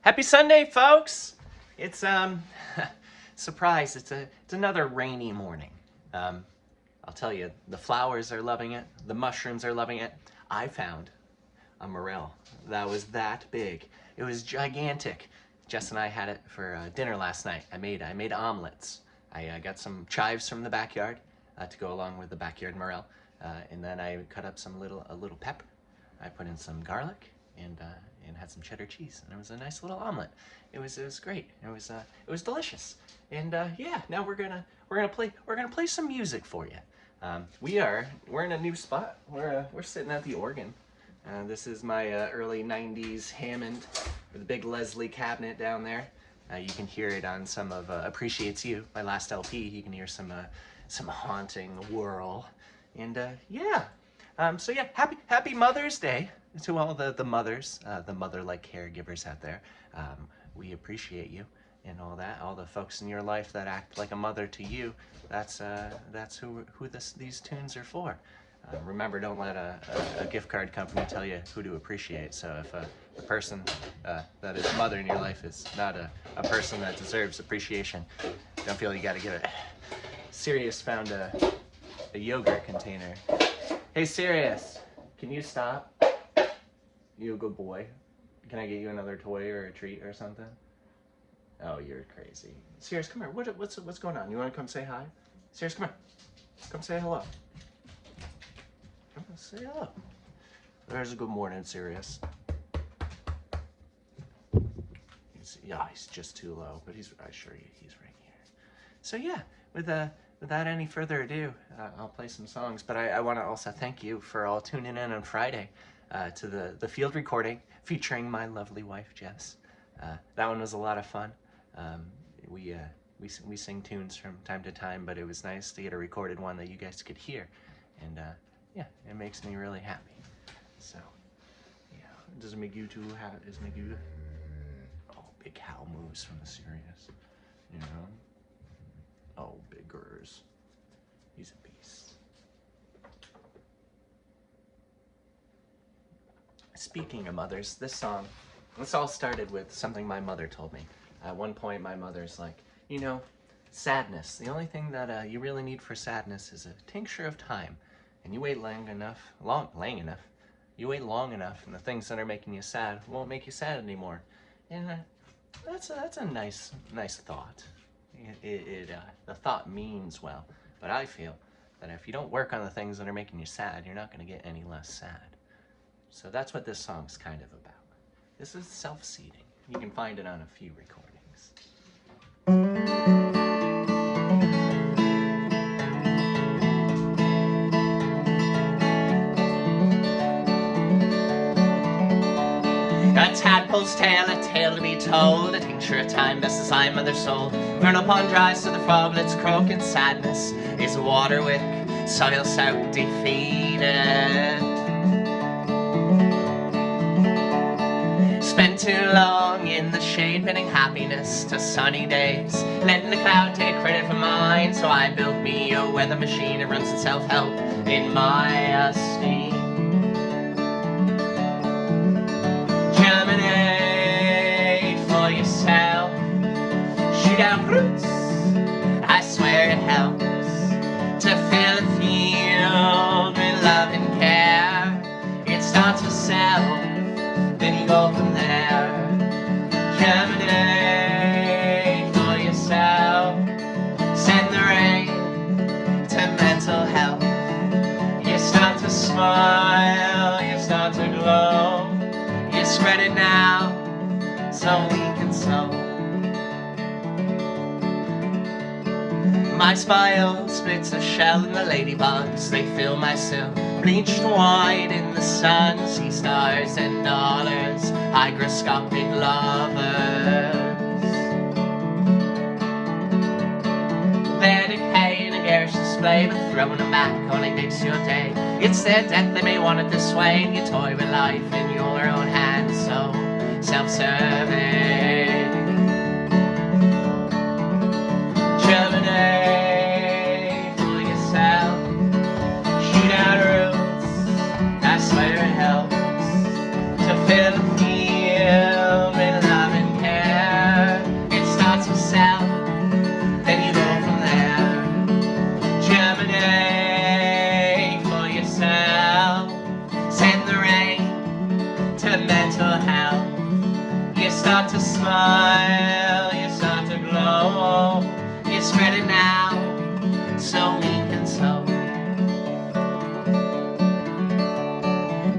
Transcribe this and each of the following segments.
Happy Sunday, folks! It's surprise. It's another rainy morning. I'll tell you, the flowers are loving it. The mushrooms are loving it. I found a morel that was that big. It was gigantic. Jess and I had it for dinner last night. I made omelets. I got some chives from the backyard to go along with the backyard morel, and then I cut up a little pepper. I put in some garlic and had some cheddar cheese, and it was a nice little omelet. It was great. It was delicious. And yeah, now we're gonna play some music for you. We're in a new spot. We're sitting at the organ. This is my early '90s Hammond with a big Leslie cabinet down there. You can hear it on some of Appreciates You, my last LP. You can hear some haunting whirl. And yeah. So yeah, happy Mother's Day to all the mothers, the mother-like caregivers out there. We appreciate you and all that. All the folks in your life that act like a mother to you. That's who these tunes are for. Remember, don't let a gift card company tell you who to appreciate. So if the person that is mother in your life is not a person that deserves appreciation, don't feel you got to give it. Sirius found a yogurt container. Hey Sirius, can you stop? You a good boy. Can I get you another toy or a treat or something? Oh, you're crazy. Sirius, come here. What's going on? You want to come say hi? Sirius, come here. Come say hello. Come on, say hello. There's a good morning, Sirius. He's just too low, but he's right here. So yeah, without any further ado, I'll play some songs. But I want to also thank you for all tuning in on Friday to the field recording featuring my lovely wife, Jess. That one was a lot of fun. We sing tunes from time to time, but it was nice to get a recorded one that you guys could hear. And yeah, it makes me really happy. So, yeah. Does Magoo too have it? Is Magoo? Oh, big cow moves from the Sirius. You know? Oh, biggers. He's a beast. Speaking of mothers, this all started with something my mother told me. At one point, my mother's like, you know, sadness. The only thing that you really need for sadness is a tincture of time. And you wait long enough, you wait long enough, and the things that are making you sad won't make you sad anymore. And that's a nice thought. The thought means well, but I feel that if you don't work on the things that are making you sad, you're not going to get any less sad. So that's what this song's kind of about. This is self-seeding. You can find it on a few recordings. A tadpole's tale, a tale to be told, a tincture of time, best as I mother soul. Vernal pond dries to the froglets croak, and sadness is a water wick, soil soaked, defeated. Spent too long in the shade, pinning happiness to sunny days, letting the cloud take credit for mine. So I built me a weather machine, it runs itself help in my esteem. Germinate for yourself, shoot out roots, I swear it helps to fill a field with love and care. It starts with self, then you go from there. Germinate for yourself, send the rain to mental health. You start to smile, you start to glow. You spread it now, so we can sow. My spile splits a shell in the ladybugs, they fill my sill. Bleached white in the sun, sea stars and dollars, hygroscopic lovers. Their decay in a garish display, but throwing them back only makes your day. It's their death, they may want it this way, and you toy with life in your own hands, so self-serving. Germinate for yourself, shoot out roots, I swear it helps to fill the field with love and care. start to smile, you start to glow. You spread it now, so meek and so.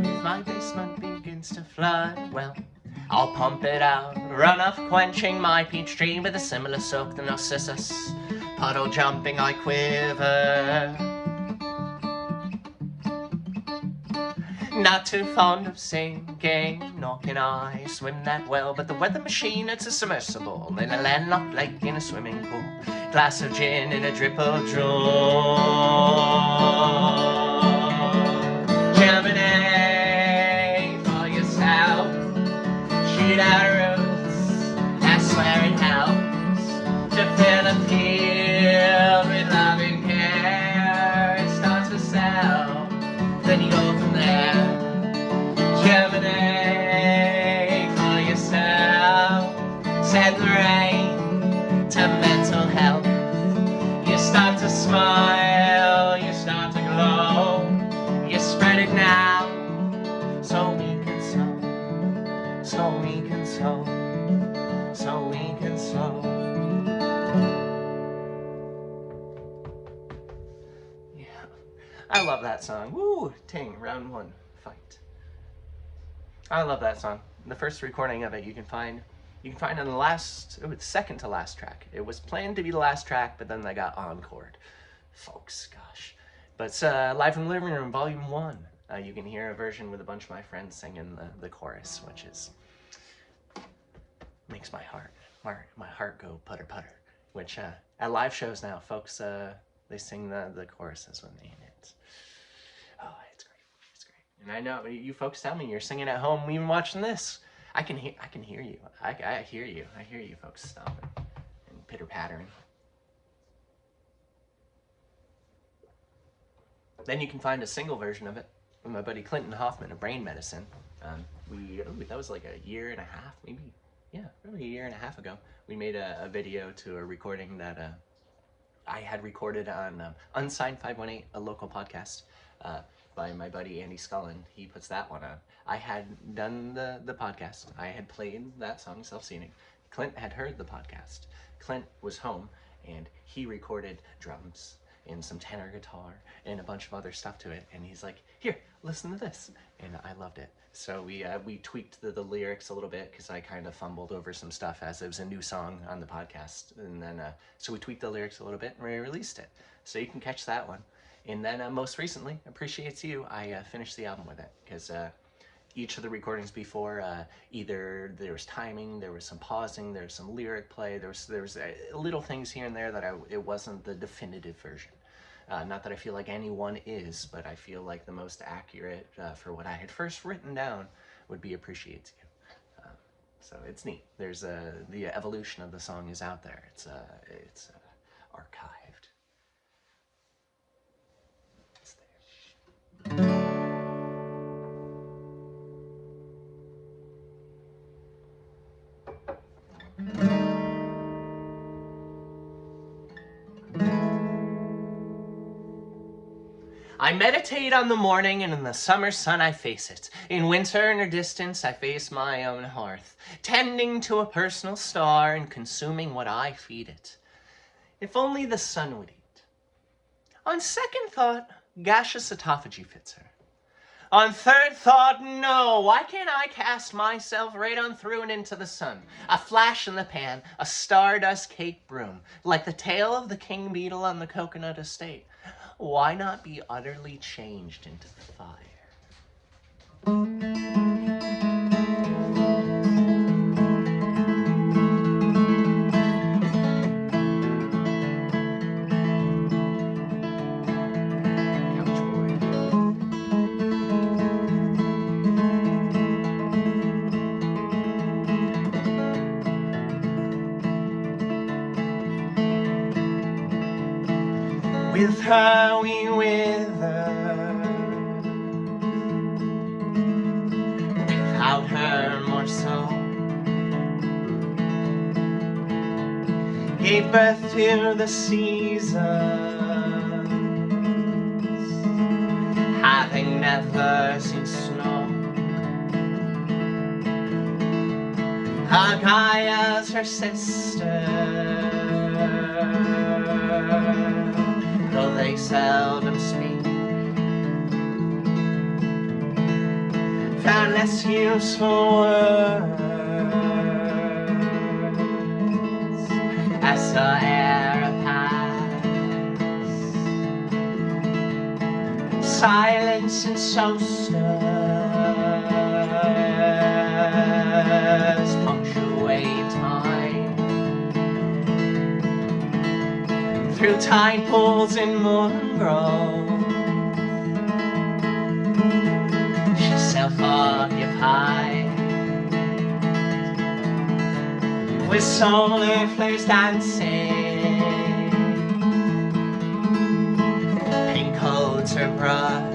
If my basement begins to flood, well, I'll pump it out, run off quenching my peach tree with a similar soak to Narcissus. Puddle jumping I quiver. Not too fond of sinking, nor can I swim that well, but the weather machine, it's a submersible in a landlocked lake in a swimming pool. Glass of gin in a drip of drool. Germinate for yourself. Shoot out roots, I swear it helps to fill a field with loving care. It starts to sell, then you go from there. Germinate for yourself. Send the rain to mental health. You start to smile, you start to glow. You spread it now, so we can sow. So we can sow, so we can sow. Yeah, I love that song. Woo, ting, round one, fight. I love that song. The first recording of it you can find on the last, it was second to last track. It was planned to be the last track, but then they got encored. Folks, gosh. But it's Live from the Living Room, Volume 1. You can hear a version with a bunch of my friends singing the chorus, which is makes my heart go putter putter. Which at live shows now, folks, they sing the choruses when they in it. Oh, it's great, it's great. And I know you folks tell me you're singing at home, even watching this. I can hear you. I hear you. I hear you folks stomping and pitter pattering. Then you can find a single version of it with my buddy Clinton Hoffman of Brain Medicine. That was like a year and a half, maybe. Yeah, probably a year and a half ago. We made a video to a recording that I had recorded on Unsigned 518, a local podcast by my buddy Andy Scullin. He puts that one on. I had done the podcast. I had played that song, Self-Scenic. Clint had heard the podcast. Clint was home and he recorded drums and some tenor guitar and a bunch of other stuff to it. And he's like, here, listen to this. And I loved it. So we tweaked the lyrics a little bit because I kind of fumbled over some stuff as it was a new song on the podcast. And then, so we tweaked the lyrics a little bit and we released it. So you can catch that one. And then most recently, Appreciates You, I finished the album with it because each of the recordings before, either there was timing, there was some pausing, there was some lyric play, there was little things here and there that it wasn't the definitive version. Not that I feel like anyone is, but I feel like the most accurate for what I had first written down would be Appreciates You. So it's neat. There's the evolution of the song is out there. It's archived. It's there. I meditate on the morning, and in the summer sun I face it. In winter, in her distance, I face my own hearth, tending to a personal star and consuming what I feed it. If only the sun would eat. On second thought, gaseous autophagy fits her. On third thought, no, why can't I cast myself right on through and into the sun? A flash in the pan, a stardust cake broom, like the tail of the king beetle on the coconut estate. Why not be utterly changed into fire? With her we wither, without her more so. Gave birth to the seasons, having never seen snow. Agaya's her sister, though they seldom speak. Found less useful words as the air passed. Silence and so stirs punctuate time. Through tide pools in moon grove, she's self-occupied, with solar flares dancing. Pink coats her brush,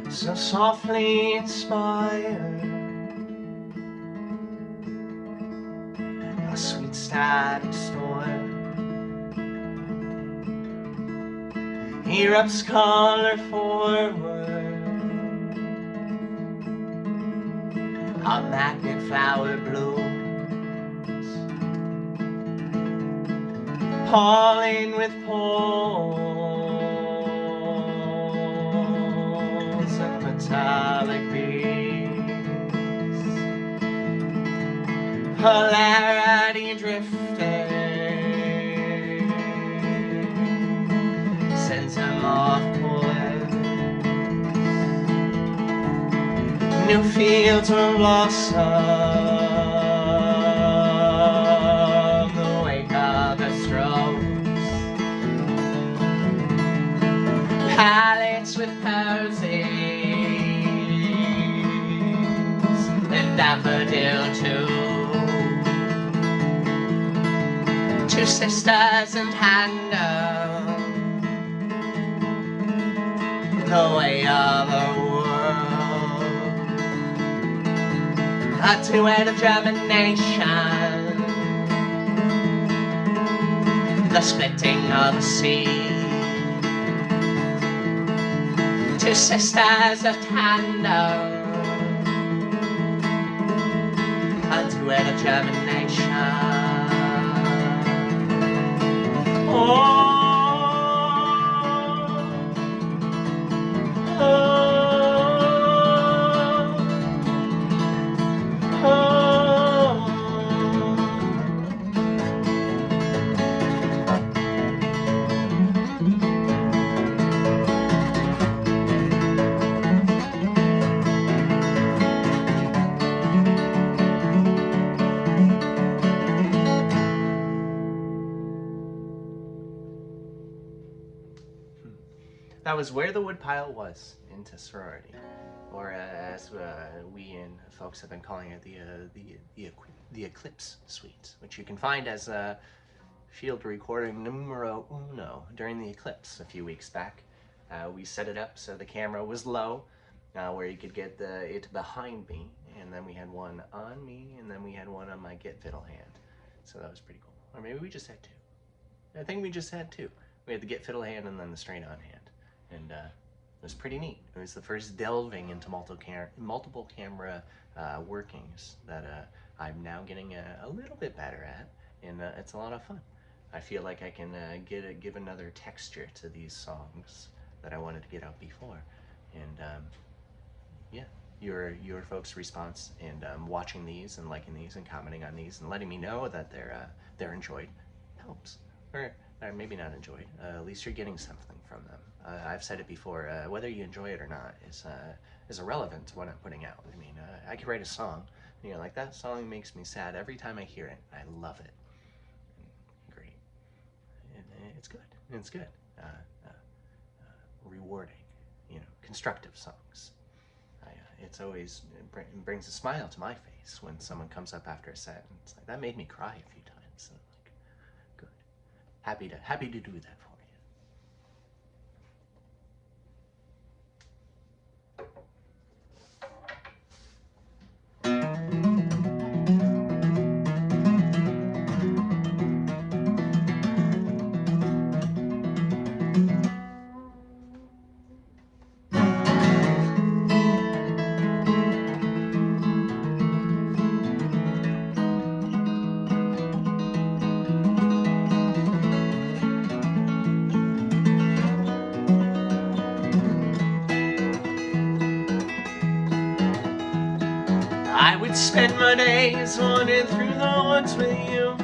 so softly inspired, a sweet static storm erupts color forward, a magnet flower blooms, pollen with poles and metallic beads, polarity drifting, sends them off course. New fields will blossom, the wake of the strokes, palettes with posies, and daffodil too. Two sisters and handle the way of a world, a duet of germination, the splitting of a seed. Two sisters of tandem, a duet of germination. Oh. That was Where the Woodpile Was into Sorority, or as we and folks have been calling it, the Eclipse Suite, which you can find as field recording numero uno during the eclipse a few weeks back. We set it up so the camera was low, where you could get it behind me, and then we had one on me, and then we had one on my get fiddle hand. So that was pretty cool. Or maybe we just had two. I think we just had two. We had the get fiddle hand and then the straight on hand. And it was pretty neat. It was the first delving into multiple camera workings that I'm now getting a little bit better at, and it's a lot of fun. I feel like I can give another texture to these songs that I wanted to get out before. And yeah, your folks' response and watching these and liking these and commenting on these and letting me know that they're enjoyed helps. Or maybe not enjoyed. At least you're getting something from them. I've said it before. Whether you enjoy it or not is irrelevant to what I'm putting out. I mean, I could write a song, and you're like, that song makes me sad every time I hear it. I love it. Great. It's good. It's good. Rewarding. Constructive songs. it's always, it brings a smile to my face when someone comes up after a set. And it's like, that made me cry a few times. And I'm like, good. Happy to do that for you. I would spend my days wandering through the woods with you.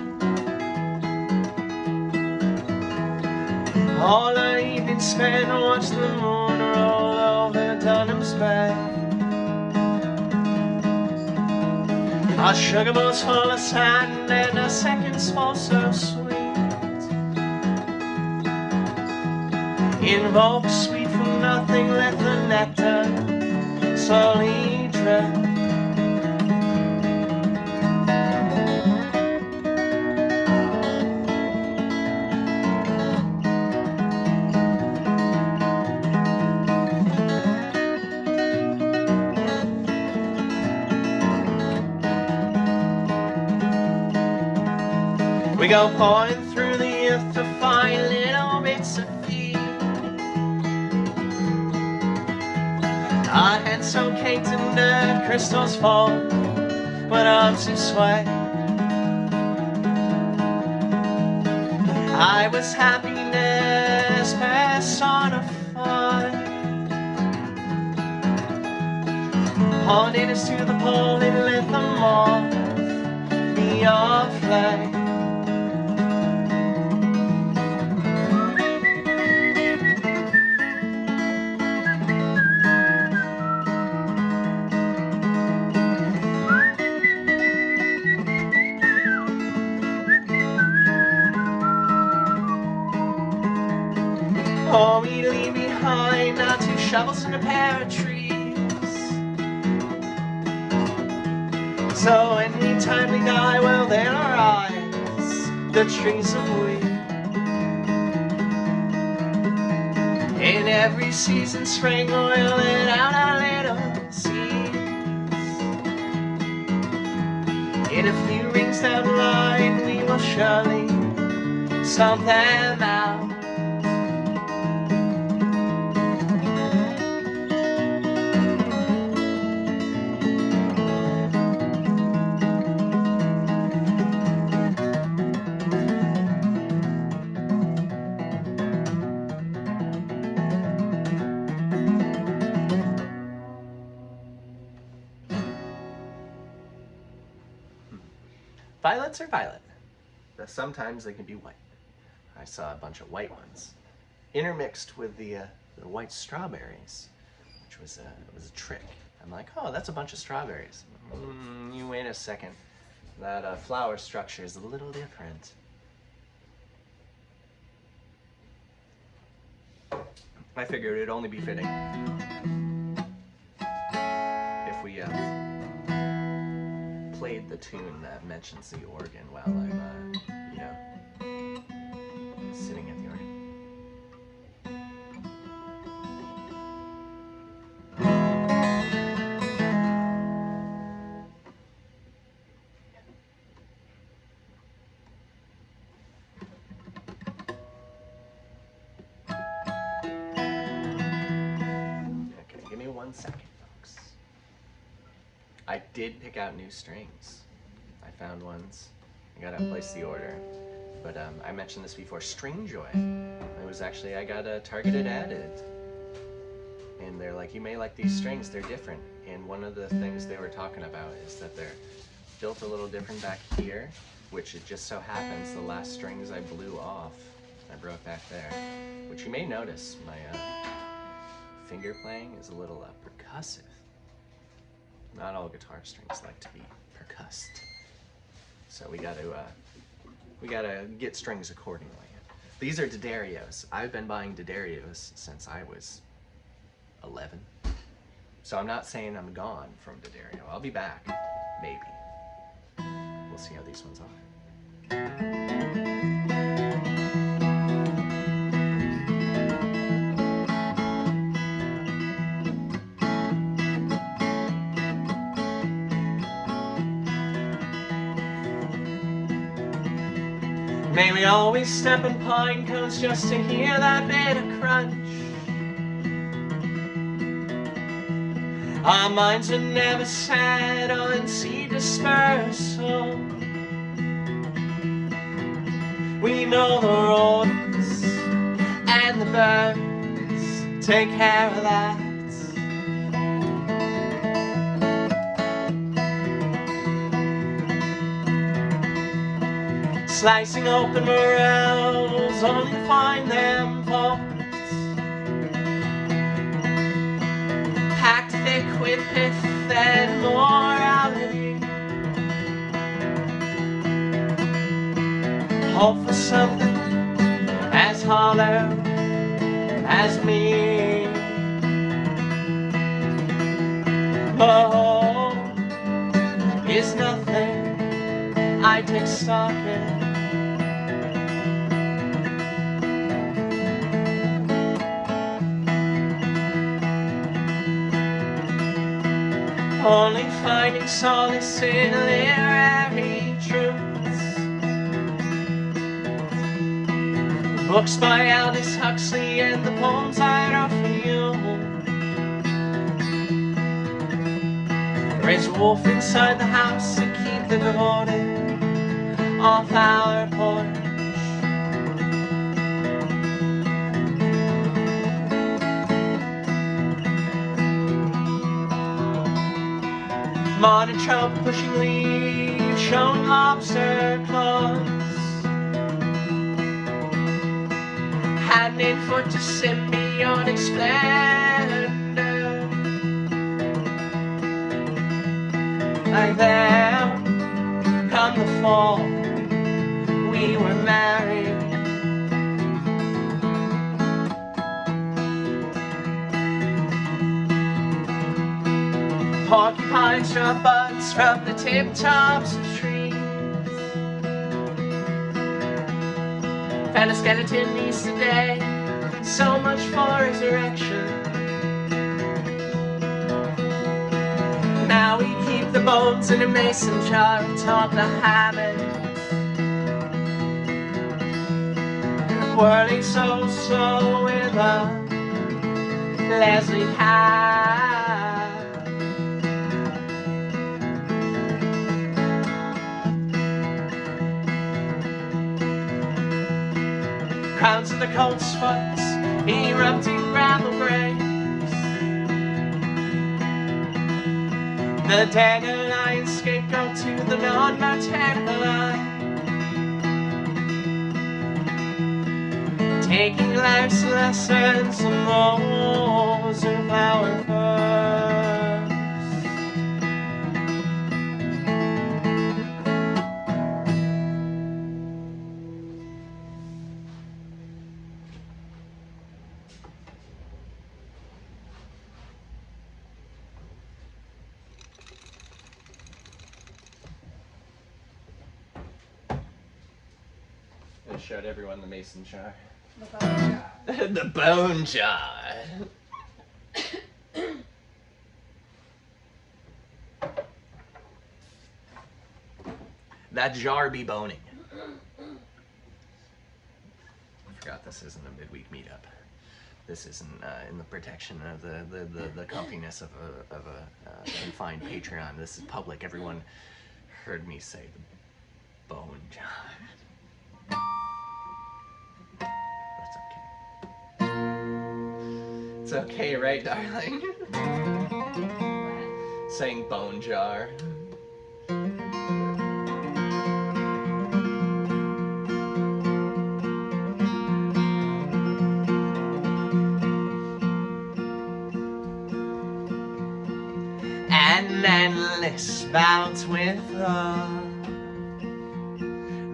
All the evening spent watching the moon roll over Dunham's Bay. Our sugar bowls full of sand and our seconds fall so sweet. Invoke sweet from nothing, let the nectar slowly drip. We go pouring through the earth to find little bits of feed. Our hands so caked in dirt, crystals fall when arms you sway. I was happiness personified, haunting us to the pole and let the moth be our flame. Oh, we leave behind our 2 shovels and a pair of trees. So anytime we die, well, there arise the trees of wheat. In every season, spring, we'll let out our little seeds. In a few rings down the line, we will surely stomp them out. Violets are violet, but sometimes they can be white. I saw a bunch of white ones intermixed with the white strawberries, which was a trick. I'm like, oh, that's a bunch of strawberries. You wait a second. That flower structure is a little different. I figured it'd only be fitting if we played the tune that mentions the organ while I'm, you know, sitting at the organ. Okay, give me 1 second, folks. I did pick out new strings. I found ones. I gotta place the order. But I mentioned this before, String Joy. It was actually, I got a targeted added. And they're like, you may like these strings, they're different. And one of the things they were talking about is that they're built a little different back here, which it just so happens the last strings I blew off, I broke back there. Which you may notice, my finger playing is a little percussive. Not all guitar strings like to be percussed. So we gotta get strings accordingly. These are D'Addarios. I've been buying D'Addarios since I was 11. So I'm not saying I'm gone from D'Addario. I'll be back, maybe. We'll see how these ones are. May we always step in pine cones just to hear that bit of crunch. Our minds are never sad on sea dispersal. We know the roads and the birds take care of that. Slicing open morels only to find them folks packed thick with pith and morality. Hope for something as hollow as me. But hope is nothing I take stock in. Only finding solace in literary truths. Books by Aldous Huxley and the poems I wrote for you. Raise a wolf inside the house to keep the devoted off our porch. Monotrope pushing leaves, showing lobster claws. Hand in foot to symbiotic splendor. Like there come the fall, we were married. Porcupines drop buds from the tip tops of trees. Found a skeleton yesterday, so much for resurrection. Now we keep the bones in a mason jar atop the hammock, whirling so slow with a Leslie hat. Crowns of the cold spots, erupting gravel graves. The dandelion scapegoat to the non-botanical eye. Taking life's lessons from those who flower first. I showed everyone the mason jar. The bone jar. The bone jar. That jar be boning. I forgot this isn't a midweek meetup. This isn't in the protection of the comfiness of a confined Patreon. This is public. Everyone heard me say the bone jar. It's okay, right, darling? Saying bone jar. An endless bout with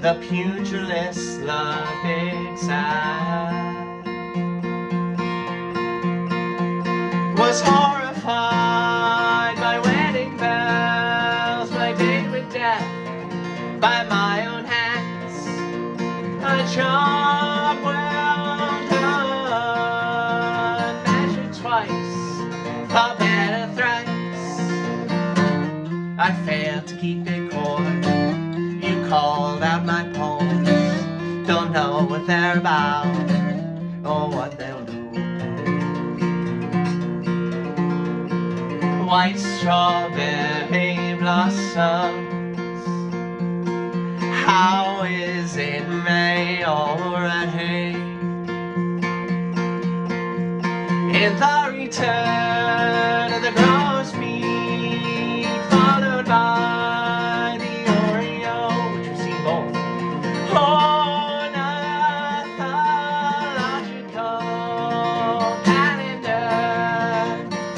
the pugilist, the big side, was horrified. I failed to keep it cold. You called out my poems. Don't know what they're about or what they'll do. White strawberry blossoms. How is it May already? In the return of the gross meat, followed by the Oreo, which we've seen both. Ornithological calendar,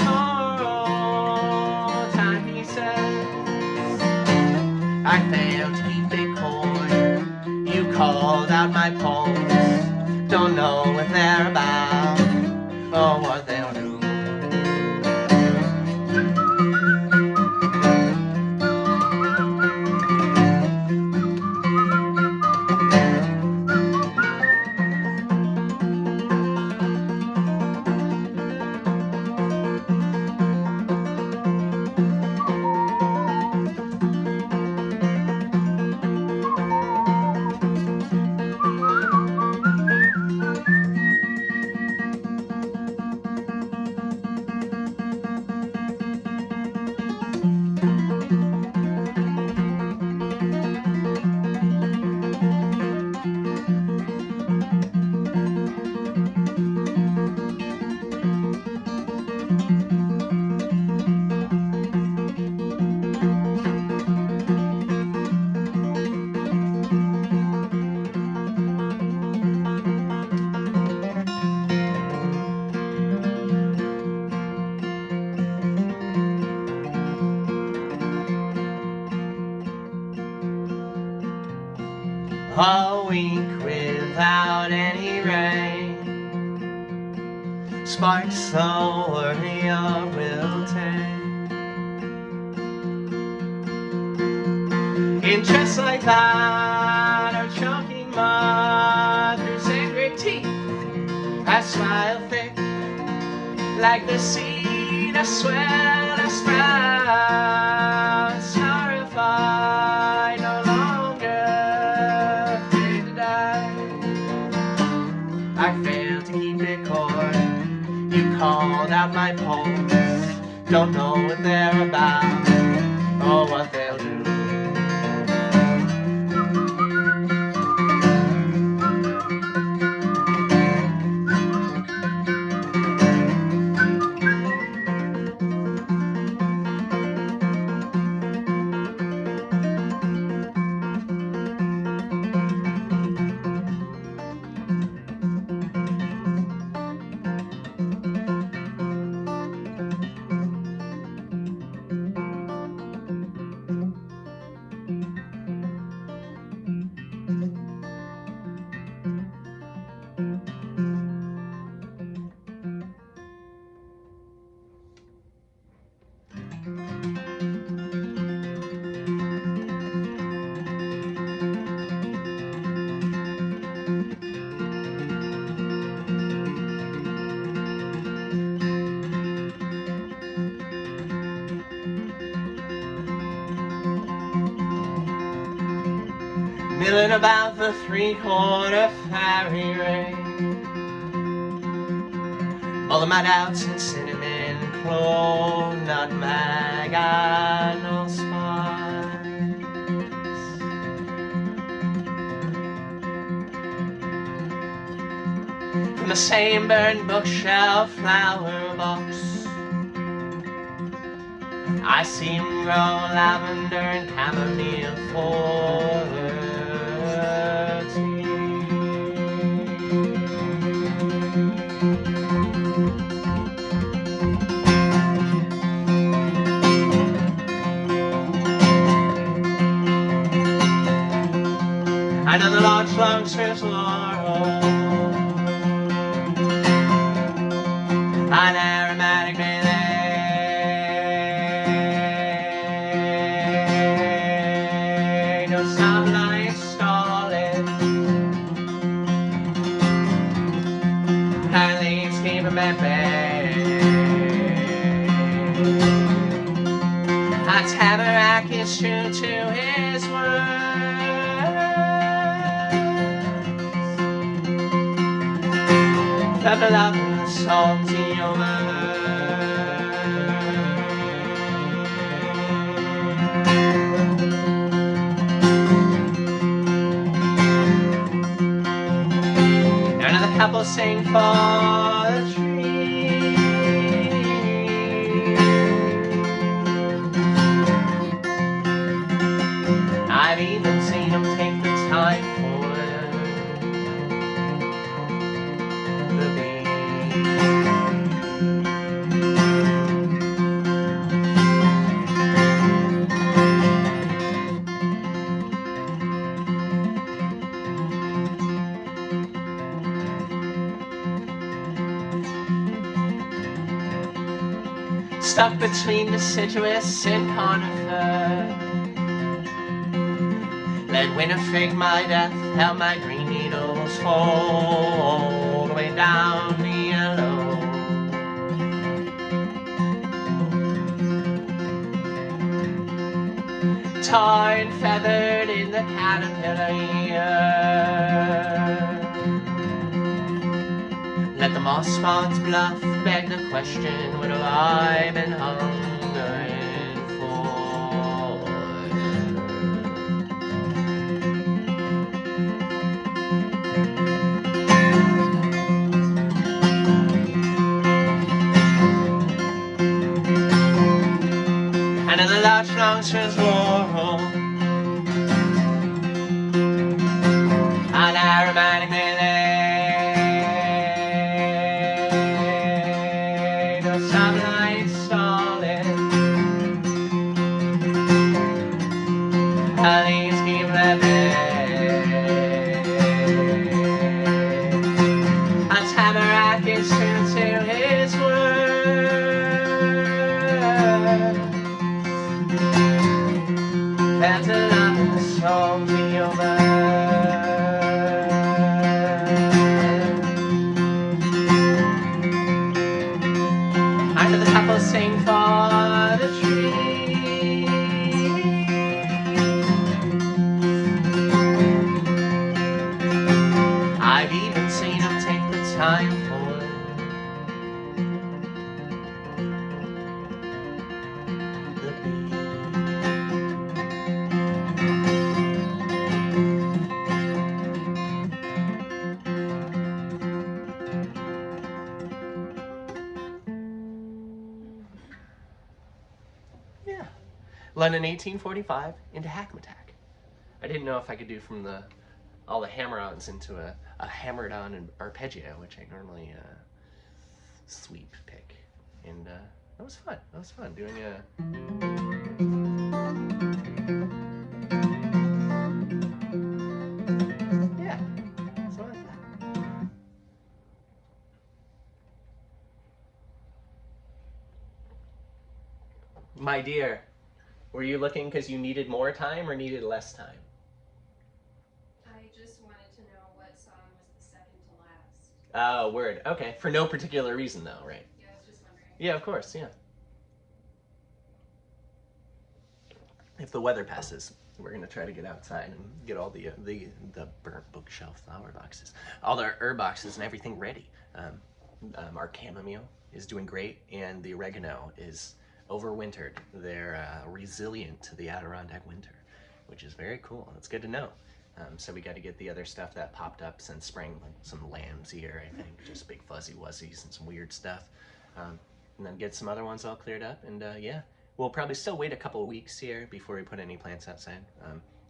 oral timepieces. I failed to keep it cold. You called out my poems. Don't know what they're about or what they'll do. A week without any rain, sparks the warrior will take. In just like that, our choking mother's sacred teeth I smile thick, like the seed I swell I sprout, horrified, no longer afraid to die. I failed to keep it cold. You called out my poems. Don't know what they're about or what they'll do. Milling about the three-quarter fairy ring, all the mad outs and cinnamon, clove, nutmeg, and allspice. From the same burned bookshelf flower box, I see him grow lavender and chamomile for tea. I know the large long strips laurel, an aromatic melee. A tamarack is true to his word. Level up the songs in your mind. Another couple sing for the tree. I've even seen them take the time for the bee. Stuck between deciduous and conifer. Let winter fake my death, held my green needles all the way down the yellow. Tar and feathered in the caterpillar ear. Let the moss spawns bluff, beg the question, what have I been hungering for? And in the large longstreet's laurel, an aromatic melee, the sunlight stalling, her leaves keep flapping. A tamarack is true to his word. There's a lot of songs in your mind. Under the couple sing for the tree. I've even seen them take the time for the bee. Yeah. London 1845 into Hackmatack. I didn't know if I could do from all the hammer-ons into a hammered-on and arpeggio, which I normally sweep pick. And that was fun. That was fun doing yeah, something like that. My dear, were you looking because you needed more time or needed less time? I just wanted to know what song was the second to last. Oh, word. Okay. For no particular reason, though, right? Yeah, I was just wondering. Yeah, of course. Yeah. If the weather passes, we're gonna try to get outside and get all the burnt bookshelf flower boxes, all the herb boxes and everything ready. Our chamomile is doing great, and the oregano is overwintered. They're resilient to the Adirondack winter, which is very cool. That's good to know. So we got to get the other stuff that popped up since spring, like some lamb's ear, I think, just big fuzzy wuzzies and some weird stuff. And then get some other ones all cleared up, and yeah. We'll probably still wait a couple of weeks here before we put any plants outside.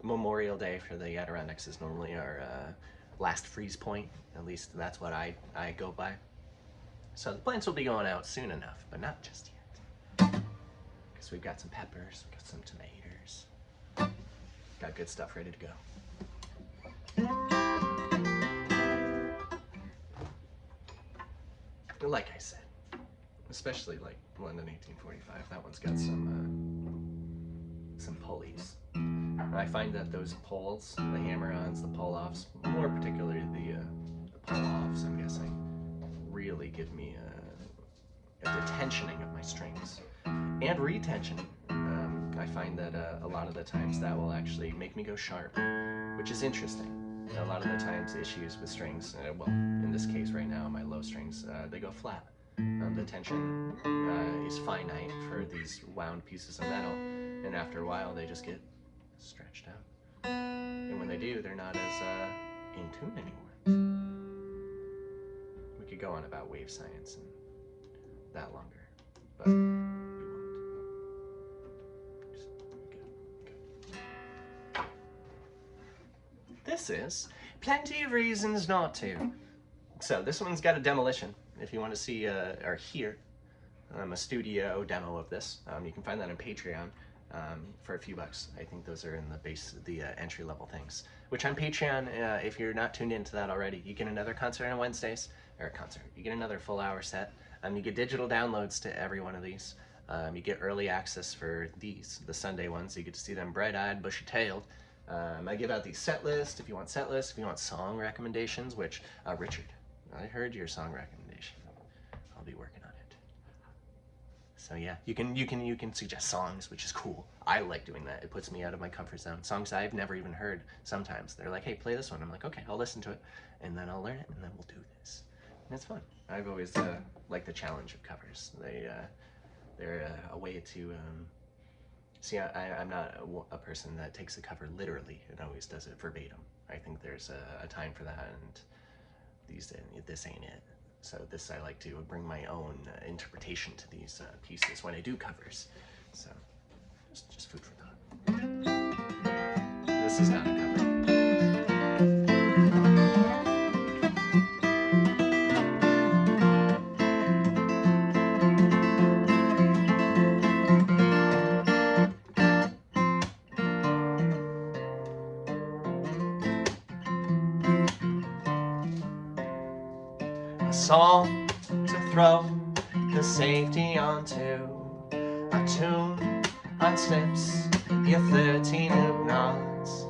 Memorial Day for the Adirondacks is normally our last freeze point. At least that's what I go by. So the plants will be going out soon enough, but not just yet. Because we've got some peppers, we've got some tomatoes. Got good stuff ready to go. Like I said, especially like London 1845, that one's got some pulleys. I find that those pulls, the hammer-ons, the pull-offs, more particularly the pull-offs, I'm guessing, really give me a detensioning of my strings and retensioning. I I find that a lot of the times that will actually make me go sharp, which is interesting. A lot of the times issues with strings, well, in this case right now, my low strings, they go flat. The tension is finite for these wound pieces of metal, and after a while they just get stretched out. And when they do, they're not as in tune anymore. We could go on about wave science and that longer, but we won't. Just go. This is Plenty of Reasons Not To. So this one's got a demolition. If you want to see or hear a studio demo of this, you can find that on Patreon for a few bucks. I think those are in the entry level things. Which on Patreon, if you're not tuned into that already, you get another concert on Wednesdays, or a concert. You get another full hour set. You get digital downloads to every one of these. You get early access for these, the Sunday ones. You get to see them bright-eyed, bushy-tailed. I give out these set lists if you want set lists, if you want song recommendations, which, Richard, I heard your song recommendation. I'll be working on it. So yeah, you can suggest songs, which is cool. I like doing that. It puts me out of my comfort zone. Songs I've never even heard sometimes. They're like, hey, play this one. I'm like, okay, I'll listen to it, and then I'll learn it, and then we'll do this. And it's fun. I've always liked the challenge of covers. They're a way to see, I'm not a person that takes the cover literally and always does it verbatim. I think there's a time for that, and this ain't it. So this, I like to bring my own interpretation to these pieces when I do covers. So just food for thought. This is not a cover. Song to throw the safety onto, a tune unslips your 13 hoop knots,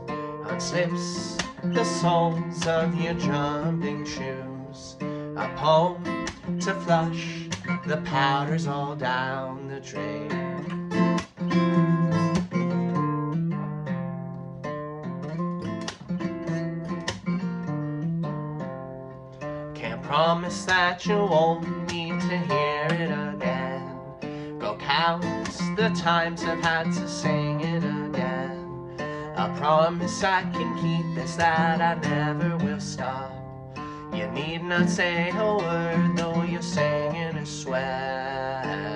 unslips the soles of your jumping shoes, a poem to flush the powders all down the drain. Promise that you won't need to hear it again. Go count the times I've had to sing it again. A promise I can keep is that I never will stop. You need not say a word, though you're singing a swell.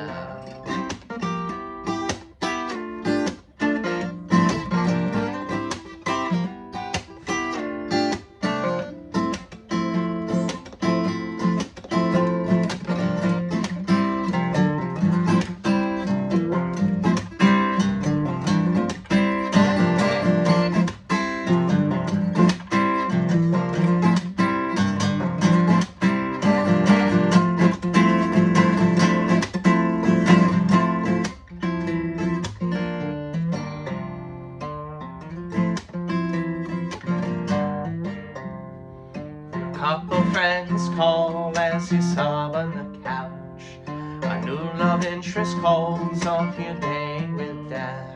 Couple friends call as you sob on the couch. A new love interest calls off your day with death.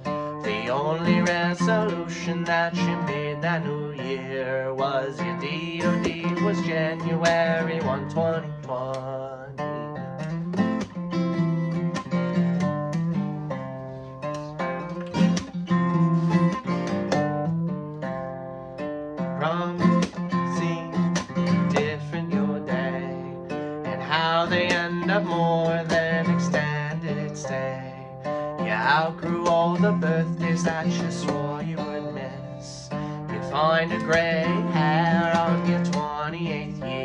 The only resolution that you made that new year was your DOD was January 1, 2020. They end up more than extended stay. You outgrew all the birthdays that you swore you would miss. You find a gray hair on your 28th year.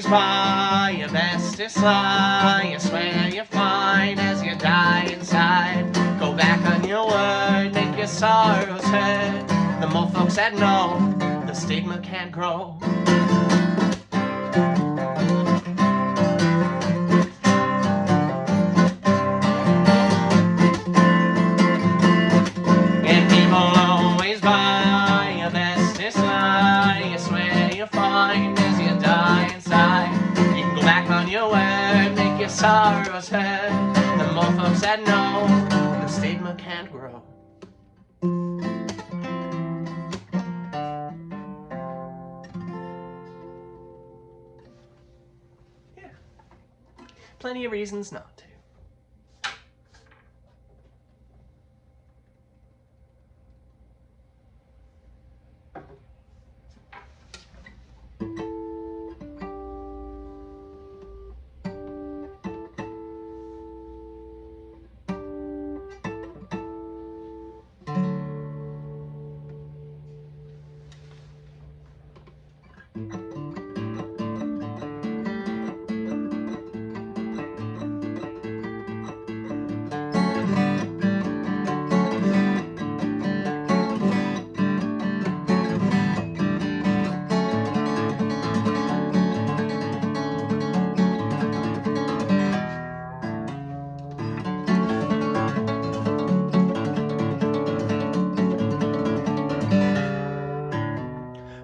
By your bestest lie, you swear you're fine as you die inside. sorrows hurt, the more folks that know the stigma can't grow. And people always buy your bestest lie. I swear you'll find as you die inside, you can go back on your word, make your sorrows hurt, the more folks that know the stigma can't grow. Yeah, plenty of reasons not to.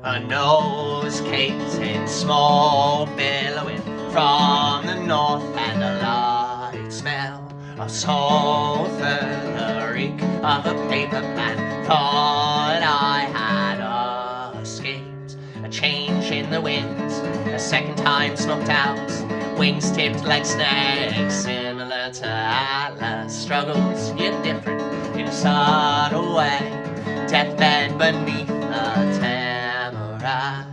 A nose caked in small billowing from the north, and a light smell of sulphur, the reek of a paper plan. Thought I had escaped a change in the winds, a second time smoked out, wings tipped like snakes, similar to Atlas. Struggles yet different in a subtle way, deathbed beneath the tamarack.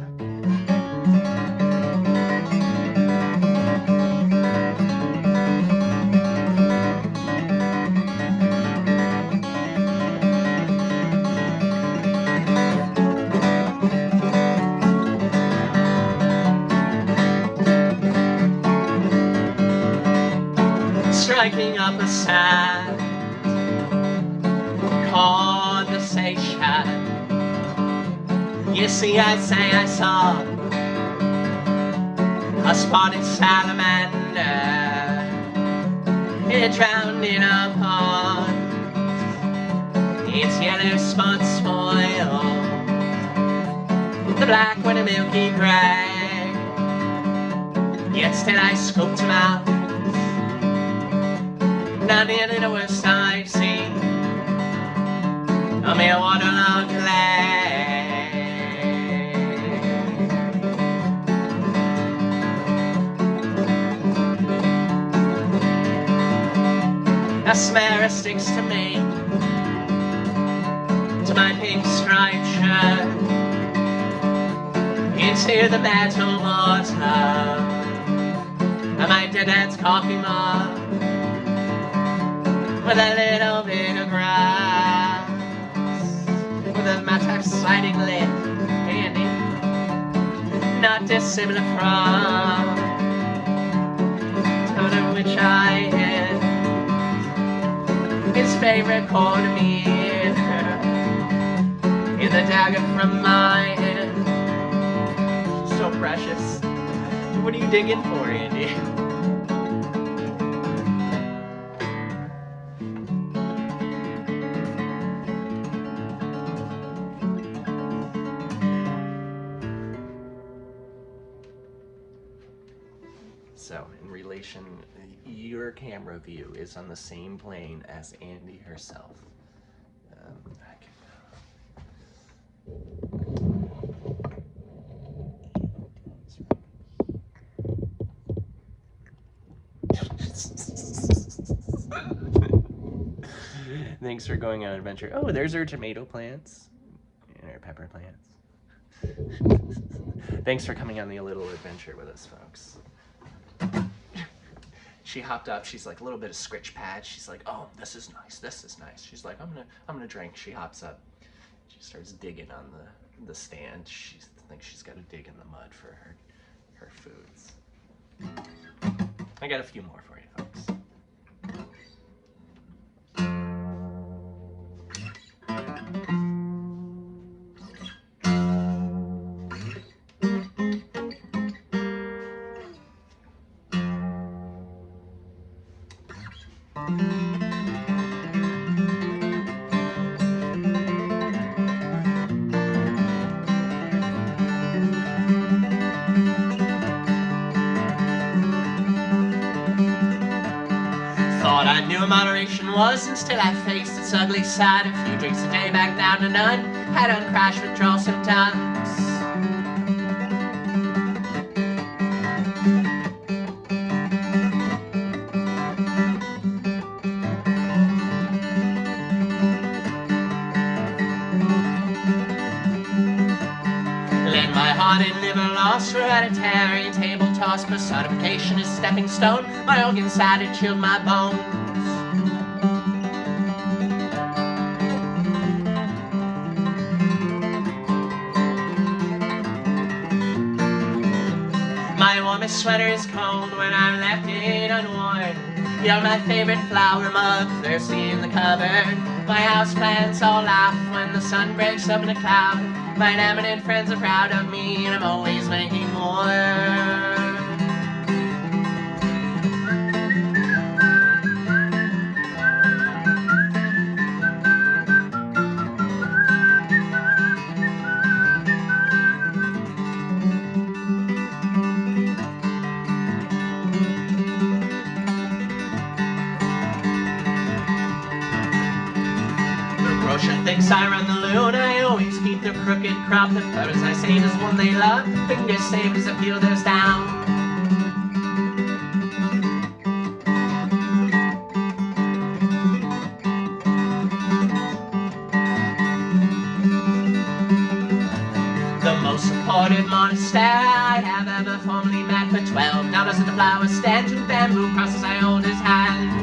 Striking up a sad conversation. You see, I say I saw a spotted salamander. It drowned in a pond. Its yellow spots spoiled the black with a milky gray. Yet still I scooped him out. Not nearly the worst I've seen. A mere waterlogged lake. A smear sticks to me, to my pink striped shirt, into the metal water, and my dad's coffee mug, with a little bit of grass, with a match sliding lid handy, not dissimilar from the town in which I hid his favorite cornmeal in the dagger from my hand. So precious. What are you digging for, Andy? So, in relation, your camera view is on the same plane as Andy herself. Thanks for going on an adventure. Oh, there's our tomato plants and our pepper plants. Thanks for coming on the little adventure with us, folks. She hopped up. She's like a little bit of scritch pad. She's like, "Oh, this is nice. This is nice." She's like, "I'm gonna drink." She hops up. She starts digging on the stand. She thinks she's got to dig in the mud for her foods. I got a few more for you, folks. Whatever moderation was, and still I faced its ugly side. A few drinks a day, back down to none. Had on crash withdrawal symptoms. Lend my heart and liver lost, hereditary table toss, personification is stepping stone. My organ side had chilled my bones. My warmest sweater is cold when I'm left it unworn. You're my favorite flower mug, thirsty in the cupboard. My houseplants all laugh when the sun breaks up in a cloud. My enamored friends are proud of me, and I'm always making more. Grocer thinks I run the loon. I always keep the crooked crop. The photos I save is one they love. Fingers saved as the field is down. The most supportive monastery I have ever formerly met. For $12 at the flower stand, 2 bamboo crosses I hold his hand.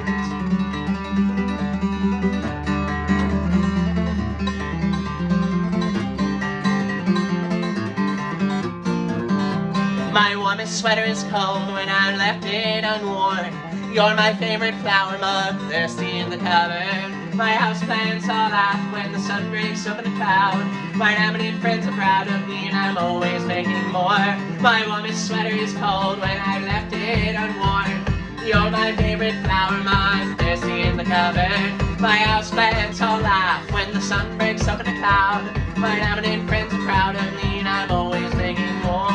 My warmest sweater is cold when I left it unworn. You're my favorite flower mug, thirsty in the cupboard. My houseplants all laugh when the sun breaks up in a cloud. My enamored friends are proud of me, and I'm always making more. My warmest sweater is cold when I left it unworn. You're my favorite flower mug, thirsty in the cupboard. My houseplants all laugh when the sun breaks up in a cloud. My enamored friends are proud of me, and I'm always making more.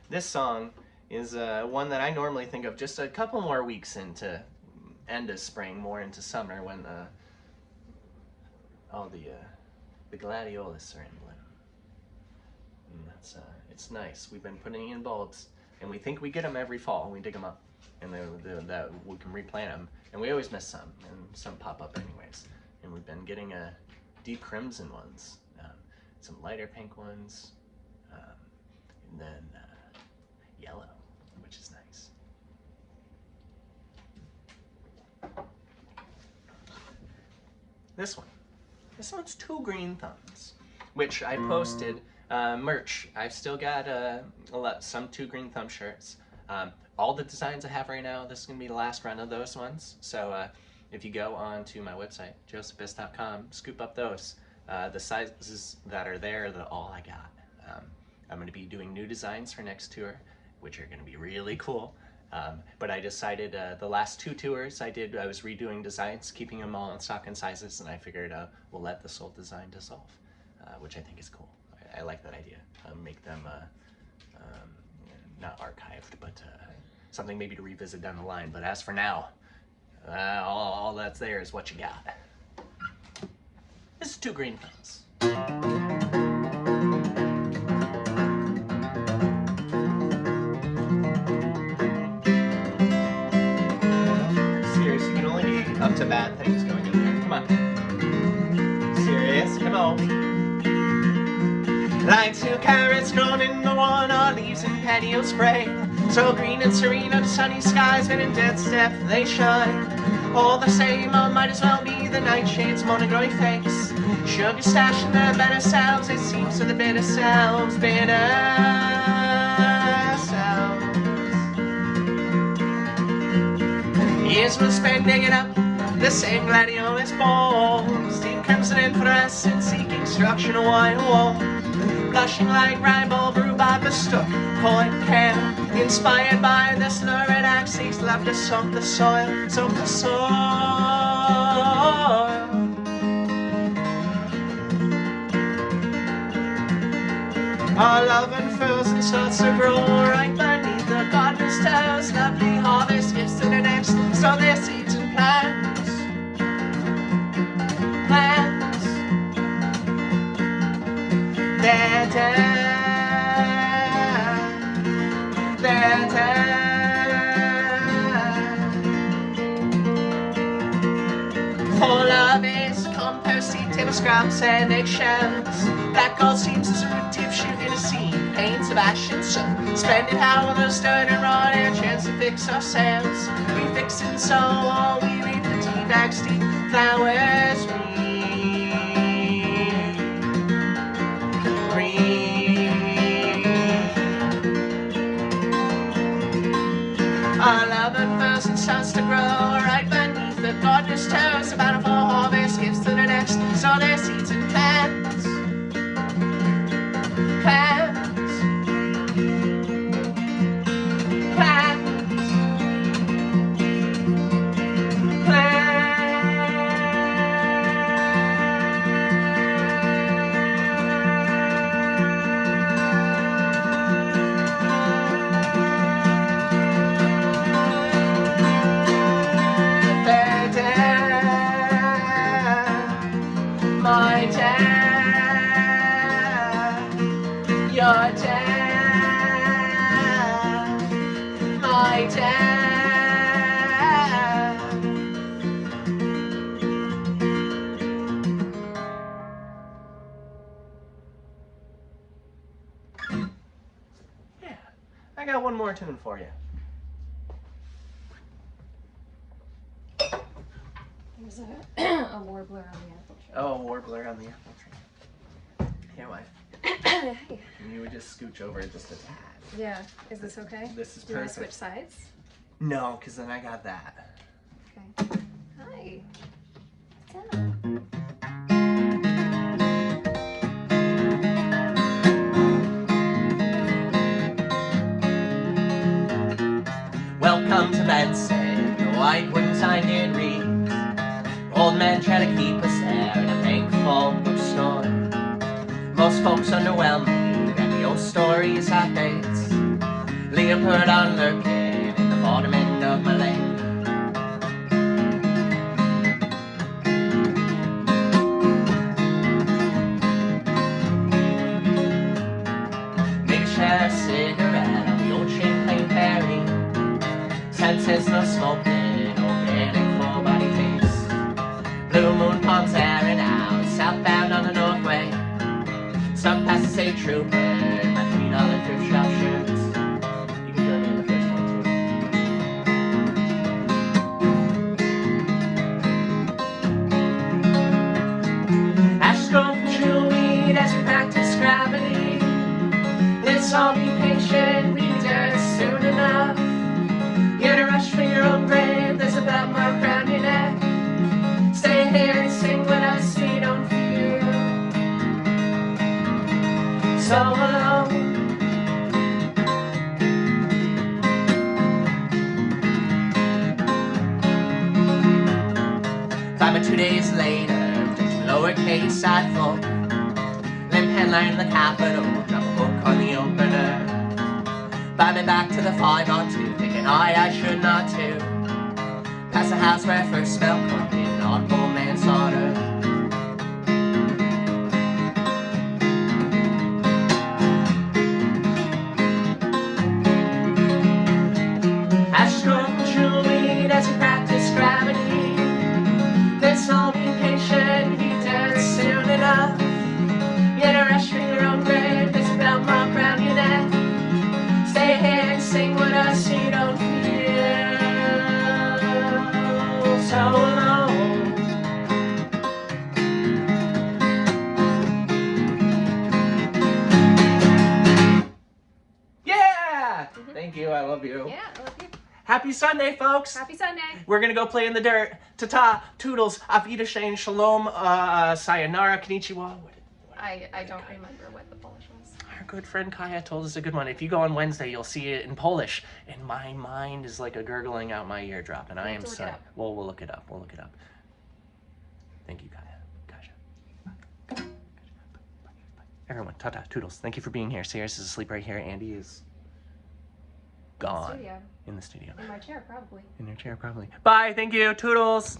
This song is one that I normally think of just a couple more weeks into end of spring, more into summer, when all the gladiolus are in bloom. And that's it's nice. We've been putting in bulbs, and we think we get them every fall. We dig them up, and that we can replant them, and we always miss some, and some pop up anyways. And we've been getting deep crimson ones, some lighter pink ones, and then yellow, which is nice. This one's 2 green thumbs, which I posted merch. I've still got some 2 green thumb shirts. All the designs I have right now, this is gonna be the last run of those ones. So if you go on to my website, josephus.com, scoop up those. The sizes that are there are all I got. I'm gonna be doing new designs for next tour, which are gonna be really cool. But I decided the last 2 tours I was redoing designs, keeping them all in stock and sizes, and I figured we'll let this old design dissolve, which I think is cool. I like that idea. Make them not archived, but something maybe to revisit down the line. But as for now, all that's there is what you got. This is 2 green thumbs. Up to bad things going in there. Come on. Serious? Come on. Like 2 carrots grown in the one, or leaves in patio spray. So green and serene under sunny skies, but in dead step they shine. All the same, or might as well be the nightshades' monoglowy face. Sugar stashing their better selves, it seems to the bitter selves. Bitter selves. Years we'll spend digging up the same gladiolus balls, deep crimson inflorescence, seeking structure in a wide wall. Blushing like ribald, rhubarb, mistook, coin, pear, inspired by this lurid axis, love to soak the soil, soak the soil. Our love unfurls and starts to grow right beneath the gardener's toes. Lovely harvest gifts to the next, sow their seeds and plants. Plants. Their time. Their time. Whole love is compost, seed, table scraps and eggshells. Black gold seems to root tip shoot in a scene. Paints of ash and sun. Splendid how we're stirred and raw air chance to fix ourselves. We fix and sew all we reap the tea bags, steep flowers our love unfurls and starts to grow right beneath the gardener's toes. A bountiful harvest gives to the next, sow their seeds and plants. Plants. Plants. My dad, your dad, my dad. Yeah, I got one more tune for you. There's a warbler on the apple tree. Oh, a warbler on the apple tree. Here, wife. Hey. You would just scooch over just a tad. Yeah. Is this okay? This is Do you want to perfect. switch sides? No, because then I got that. Okay. Hi. What's up? Welcome to Benson, the white wooden sign did read. Old man trying to keep us there in a thankful bookstore. Most folks underwhelm me, and the old stories have dates. Leopard on lurking in the bottom end of my lake. Maybe share a cigarette on the old Champlain ferry. 10 cents no smoking, organic full body taste. Blue moon palms airing out, southbound on the Northway. Some past the state trooper in my $3 thrift shop shirts. You can join me in the first one too. Ash grove from chewweed as we practice gravity. Let's all be patient, we do it soon enough. Get a rush for your own grave, there's a belt mark around your neck. Stay here and sing with us, we don't fear. So alone. Five or 2 days later, just lowercase I full. Limp headline in the Capitol, drop a book on the opener. Buy me back to the 502, thinking I should not too. Past the house where I first smelled cocaine, audible manslaughter. Ash grove from chewweed as we practice gravity. Let's all be patient, be dead soon enough. Get a rush for your own grave, there's a belt mark around your neck. Stay here and sing with us, you don't feel so alone. Yeah! Thank you, I love you. Yeah, I love you. Happy Sunday, folks! Happy Sunday. We're gonna go play in the dirt. Ta-ta, toodles, auf Wiedersehen, shalom, sayonara, konnichiwa. I don't remember what the Polish was. Our good friend Kaya told us a good one. If you go on Wednesday, you'll see it in Polish. And my mind is like a gurgling out my eardrop, and I am look it sorry. up. Well, we'll look it up. We'll look it up. Thank you, Kaya. Kasha. Everyone, ta-ta, toodles. Thank you for being here. Sierra's is asleep right here. Andy is gone. Studio. In the studio. In my chair, probably. In your chair, probably. Bye, thank you, toodles.